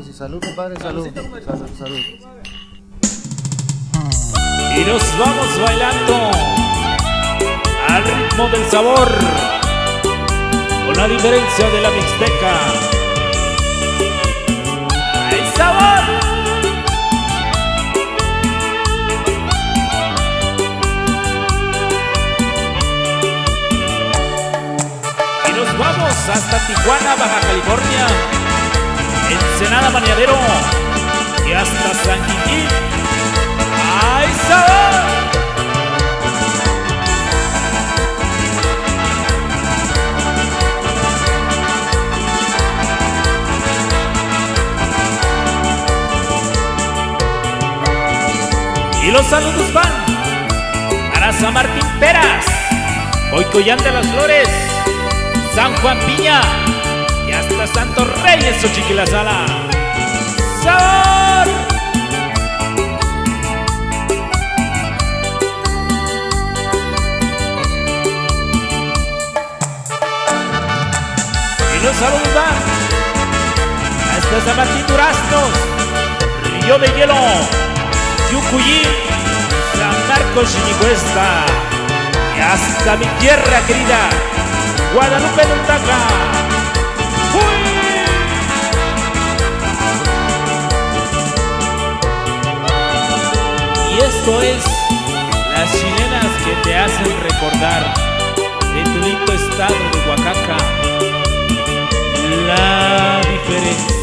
Y salud, compadre, salud. Y nos vamos bailando al ritmo del sabor, con la diferencia de la mixteca. ¡Hay sabor! Y nos vamos hasta Tijuana, Baja California, Ensenada, Bañadero y hasta San Quintín. ¡Ay, sabor! Y los saludos van para San Martín Peras, Boicoyán de las Flores, San Juan Piña y hasta Santos Reyes, Xochiquilazala. ¡Sabor! Y los saludos van hasta San Martín Duraznos, Río de Hielo, Yucuyí, San Marcos, Chinicuesta y hasta mi tierra querida, Guadalupe del Taca. Y esto es las chilenas que te hacen recordar de tu lindo estado de Oaxaca la diferencia.